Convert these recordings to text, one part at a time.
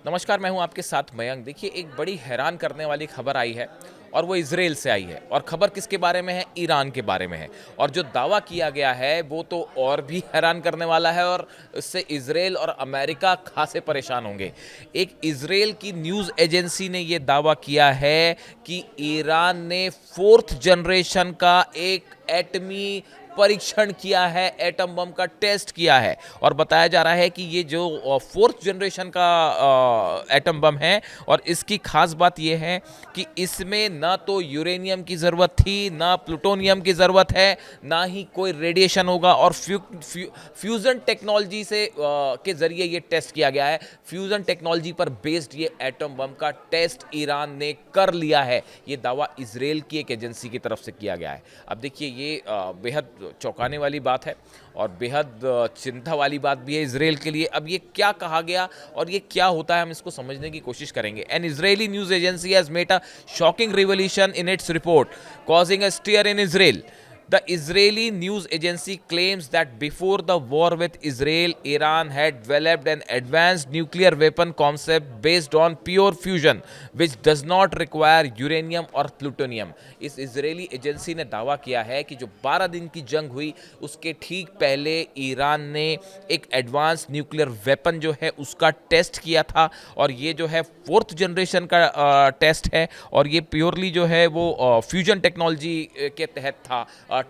नमस्कार, मैं हूं आपके साथ मयंक। देखिए, एक बड़ी हैरान करने वाली खबर आई है और वो इजराइल से आई है। और खबर किसके बारे में है? ईरान के बारे में है। और जो दावा किया गया है वो तो और भी हैरान करने वाला है, और इससे इजराइल और अमेरिका खासे परेशान होंगे। एक इजराइल की न्यूज़ एजेंसी ने ये दावा किया है कि ईरान ने फोर्थ जनरेशन का एक एटमी परीक्षण किया है, एटम बम का टेस्ट किया है। और बताया जा रहा है कि ये जो फोर्थ जनरेशन का एटम बम है, और इसकी खास बात यह है कि इसमें ना तो यूरेनियम की ज़रूरत थी, ना प्लूटोनियम की ज़रूरत है, ना ही कोई रेडिएशन होगा। और फ्यूज़न टेक्नोलॉजी से के ज़रिए ये टेस्ट किया गया है। फ्यूज़न टेक्नोलॉजी पर बेस्ड ये एटम बम का टेस्ट ईरान ने कर लिया है। ये दावा इजराइल की एक एजेंसी की तरफ से किया गया है। अब देखिए, ये बेहद चौंकाने वाली बात है और बेहद चिंता वाली बात भी है इजराइल के लिए। अब ये क्या कहा गया और ये क्या होता है, हम इसको समझने की कोशिश करेंगे। An Israeli news agency has made a shocking revelation in its report causing a stir in Israel. The Israeli news agency claims that before the war with Israel, Iran had developed an advanced nuclear weapon concept based on pure fusion, which does not require uranium or plutonium. इस Israeli agency ने दावा किया है कि जो 12 दिन की जंग हुई उसके ठीक पहले ईरान ने एक एडवांस न्यूक्लियर वेपन जो है उसका टेस्ट किया था। और ये जो है फोर्थ जनरेशन का टेस्ट है, और ये प्योरली जो है वो फ्यूजन टेक्नोलॉजी के तहत था,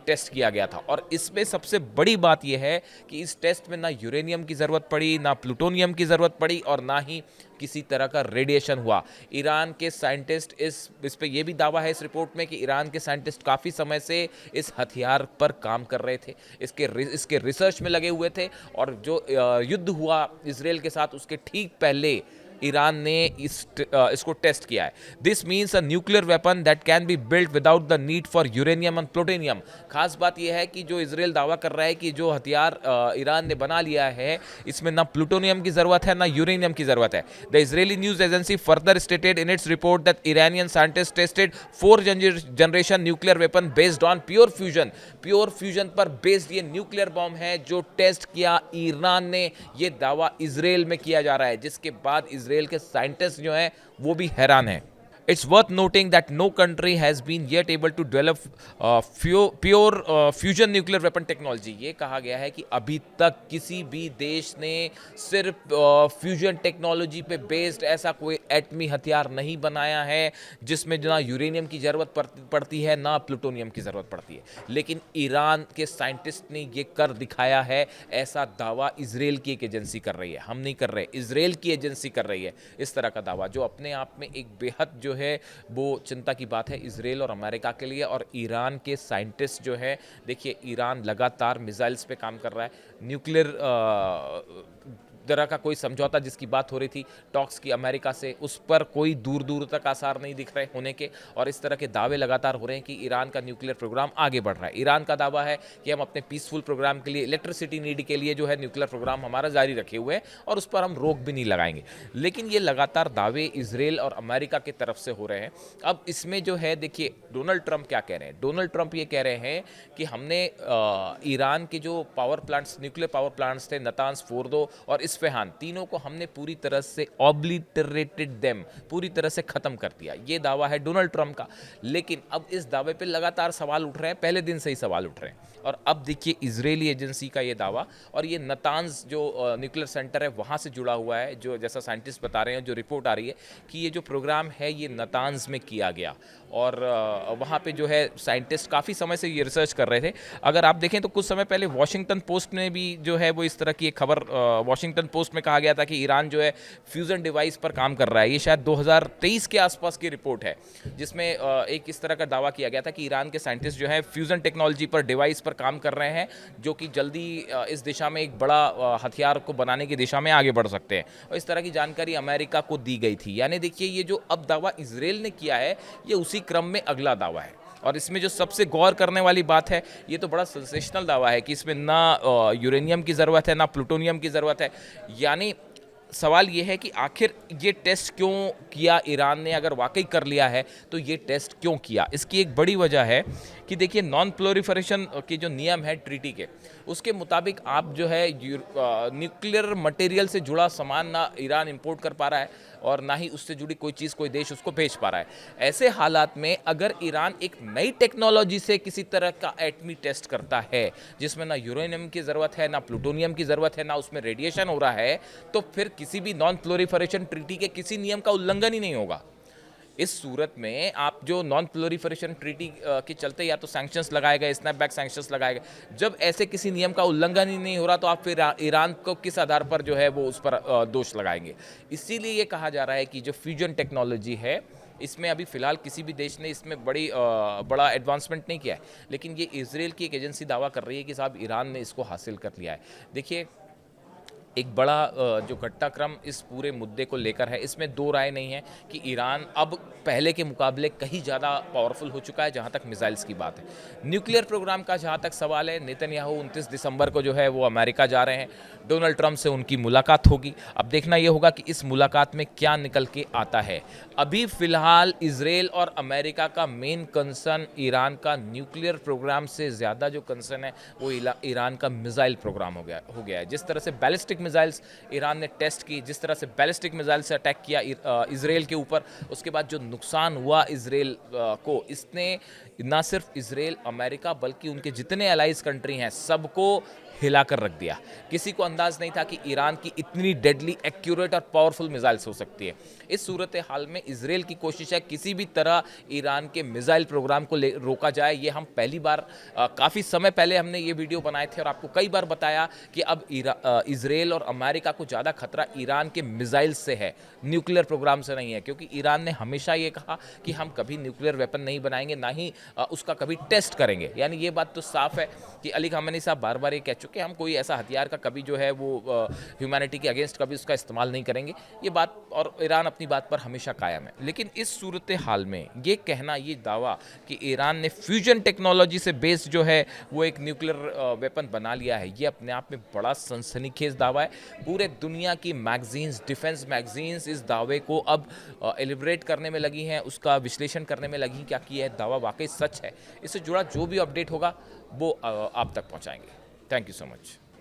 टेस्ट किया गया था। और इसमें सबसे बड़ी बात यह है कि इस टेस्ट में ना यूरेनियम की ज़रूरत पड़ी, ना प्लूटोनियम की ज़रूरत पड़ी, और ना ही किसी तरह का रेडिएशन हुआ। ईरान के साइंटिस्ट इस पे ये भी दावा है इस रिपोर्ट में कि ईरान के साइंटिस्ट काफ़ी समय से इस हथियार पर काम कर रहे थे, इसके रिसर्च में लगे हुए थे। और जो युद्ध हुआ इजराइल के साथ उसके ठीक पहले ईरान ने इसको टेस्ट किया है। This means a nuclear weapon that can be built without the need for uranium and plutonium. खास बात यह है कि जो इजराइल दावा कर रहा है कि जो हथियार ईरान ने बना लिया है इसमें ना प्लूटोनियम की जरूरत है ना यूरेनियम की जरूरत है। The Israeli news agency further stated in its report that Iranian scientist tested fourth generation nuclear weapon based on pure fusion. Pure fusion पर बेस्ड ये न्यूक्लियर बॉम्ब है जो टेस्ट किया ईरान ने। ये दावा इजराइल में किया जा रहा है, जिसके बाद इजराइल के साइंटिस्ट जो हैं वो भी हैरान हैं। It's worth noting that no country has been yet able to develop pure fusion nuclear weapon technology. ये कहा गया है कि अभी तक किसी भी देश ने सिर्फ फ्यूजन टेक्नोलॉजी पे बेस्ड ऐसा कोई एटमी हथियार नहीं बनाया है जिसमें ना यूरेनियम की ज़रूरत पड़ती है ना प्लूटोनियम की ज़रूरत पड़ती है। लेकिन ईरान के साइंटिस्ट ने ये कर दिखाया है। ऐसा दावा इजराइल की एक एजेंसी कर रही है, हम नहीं कर रहे, इजराइल की एजेंसी कर रही है इस तरह का दावा, जो अपने आप में एक बेहद जो है वो चिंता की बात है इजराइल और अमेरिका के लिए। और ईरान के साइंटिस्ट जो है, देखिए, ईरान लगातार मिसाइल्स पे काम कर रहा है। न्यूक्लियर तरह का कोई समझौता जिसकी बात हो रही थी टॉक्स की अमेरिका से, उस पर कोई दूर दूर तक आसार नहीं दिख रहे होने के। और इस तरह के दावे लगातार हो रहे हैं कि ईरान का न्यूक्लियर प्रोग्राम आगे बढ़ रहा है। ईरान का दावा है कि हम अपने पीसफुल प्रोग्राम के लिए, इलेक्ट्रिसिटी नीड के लिए जो है न्यूक्लियर प्रोग्राम हमारा जारी रखे हुए हैं और उस पर हम रोक भी नहीं लगाएंगे। लेकिन ये लगातार दावे इजराइल और अमेरिका की तरफ से हो रहे हैं। अब इसमें जो है, देखिए, डोनाल्ड ट्रंप क्या कह रहे हैं। डोनाल्ड ट्रंप ये कह रहे हैं कि हमने ईरान के जो power plants, nuclear power plants थे, नतांज, फोर्दो और इस्फहान, तीनों को हमने पूरी तरह से ऑब्लिटरेटेड देम, पूरी तरह से खत्म कर दिया। ये दावा है डोनाल्ड ट्रंप का। लेकिन अब इस दावे पे लगातार सवाल उठ रहे हैं, पहले दिन से ही सवाल उठ रहे हैं। और अब देखिए इजरायली एजेंसी का ये दावा, और ये नतांज जो न्यूक्लियर सेंटर है वहाँ से जुड़ा हुआ है, जो जैसा साइंटिस्ट बता रहे हैं, जो रिपोर्ट आ रही है कि ये जो प्रोग्राम है ये नतांज में किया गया। और वहाँ पे जो है साइंटिस्ट काफ़ी समय से ये रिसर्च कर रहे थे। अगर आप देखें तो कुछ समय पहले वॉशिंगटन पोस्ट में भी जो है वो इस तरह की एक खबर, वॉशिंगटन पोस्ट में कहा गया था कि ईरान जो है फ्यूज़न डिवाइस पर काम कर रहा है। ये शायद 2023 के आसपास की रिपोर्ट है, जिसमें एक इस तरह का दावा किया गया था कि ईरान के साइंटिस्ट जो है फ्यूज़न टेक्नोलॉजी पर, डिवाइस पर काम कर रहे हैं, जो कि जल्दी इस दिशा में एक बड़ा हथियार को बनाने की दिशा में आगे बढ़ सकते हैं। और इस तरह की जानकारी अमेरिका को दी गई थी। यानी देखिए, ये जो अब दावा इजराइल ने किया है ये उसी क्रम में अगला दावा है। और इसमें जो सबसे गौर करने वाली बात है, ये तो बड़ा सेंसेशनल दावा है कि इसमें ना यूरेनियम की ज़रूरत है ना प्लूटोनियम की ज़रूरत है। यानी सवाल ये है कि आखिर ये टेस्ट क्यों किया ईरान ने, अगर वाकई कर लिया है तो ये टेस्ट क्यों किया। इसकी एक बड़ी वजह है कि देखिए नॉन प्लोरिफरेशन के जो नियम है ट्रीटी के, उसके मुताबिक आप जो है न्यूक्लियर मटेरियल से जुड़ा सामान ना ईरान इंपोर्ट कर पा रहा है और ना ही उससे जुड़ी कोई चीज़ कोई देश उसको भेज पा रहा है। ऐसे हालात में अगर ईरान एक नई टेक्नोलॉजी से किसी तरह का एटमी टेस्ट करता है जिसमें ना यूरेनियम की ज़रूरत है, ना प्लूटोनियम की ज़रूरत है, ना उसमें रेडिएशन हो रहा है, तो फिर किसी भी नॉन प्लोरिफरेशन ट्रीटी के किसी नियम का उल्लंघन ही नहीं होगा। इस सूरत में आप जो नॉन प्लोरिफरेशन ट्रीटी के चलते या तो सैंक्शंस लगाए गए, स्नैपबैक सैंक्शंस लगाए गए, जब ऐसे किसी नियम का उल्लंघन ही नहीं हो रहा तो आप फिर ईरान को किस आधार पर जो है वो उस पर दोष लगाएंगे। इसीलिए ये कहा जा रहा है कि जो फ्यूजन टेक्नोलॉजी है इसमें अभी फ़िलहाल किसी भी देश ने इसमें बड़ा एडवांसमेंट नहीं किया है, लेकिन ये इजराइल की एक एजेंसी दावा कर रही है कि साहब ईरान ने इसको हासिल कर लिया है। देखिए एक बड़ा जो घटनाक्रम इस पूरे मुद्दे को लेकर है, इसमें दो राय नहीं है कि ईरान अब पहले के मुकाबले कहीं ज़्यादा पावरफुल हो चुका है जहां तक मिसाइल्स की बात है। न्यूक्लियर प्रोग्राम का जहां तक सवाल है, नेतन्याहू 29 दिसंबर को जो है वो अमेरिका जा रहे हैं, डोनाल्ड ट्रंप से उनकी मुलाकात होगी। अब देखना ये होगा कि इस मुलाकात में क्या निकल के आता है। अभी फ़िलहाल इजराइल और अमेरिका का मेन कंसर्न ईरान का न्यूक्लियर प्रोग्राम से ज़्यादा जो कंसर्न है वो ईरान का मिसाइल प्रोग्राम हो गया है। जिस तरह से बैलिस्टिक मिसाइल्स ईरान ने टेस्ट की, जिस तरह से बैलिस्टिक मिसाइल से अटैक किया इजराइल के ऊपर, उसके बाद जो नुकसान हुआ इजराइल को, इसने ना सिर्फ इजराइल अमेरिका बल्कि उनके जितने अलाइज कंट्री हैं सबको हिलाकर रख दिया। किसी को अंदाज नहीं था कि ईरान की इतनी डेडली, एक्यूरेट और पावरफुल मिसाइल्स हो सकती है। इस सूरत हाल में इजराइल की कोशिश है किसी भी तरह ईरान के मिसाइल प्रोग्राम को रोका जाए। ये हम पहली बार काफ़ी समय पहले हमने ये वीडियो बनाए थे और आपको कई बार बताया कि अब इजराइल और अमेरिका को ज़्यादा खतरा ईरान के मिसाइल से है, न्यूक्लियर प्रोग्राम से नहीं है, क्योंकि ईरान ने हमेशा ये कहा कि हम कभी न्यूक्लियर वेपन नहीं बनाएंगे, ना ही उसका कभी टेस्ट करेंगे। यानी ये बात तो साफ है कि अली खामेनी साहब बार बार ये कह चुके हैं हम कोई ऐसा हथियार का कभी जो है वो ह्यूमैनिटी के अगेंस्ट कभी उसका इस्तेमाल नहीं करेंगे। ये बात, और ईरान अपनी बात पर हमेशा कायम है। लेकिन इस सूरत हाल में ये कहना, ये दावा कि ईरान ने फ्यूजन टेक्नोलॉजी से बेस्ड जो है वो एक न्यूक्लियर वेपन बना लिया है, ये अपने आप में बड़ा सनसनीखेज दावा है। पूरे दुनिया की मैगजीन्स, डिफेंस मैगजीन्स इस दावे को अब एलिब्रेट करने में लगी हैं, उसका विश्लेषण करने में लगी क्या कि यह दावा वाकई सच है। इससे जुड़ा जो भी अपडेट होगा वो आप तक पहुंचाएंगे। Thank you so much.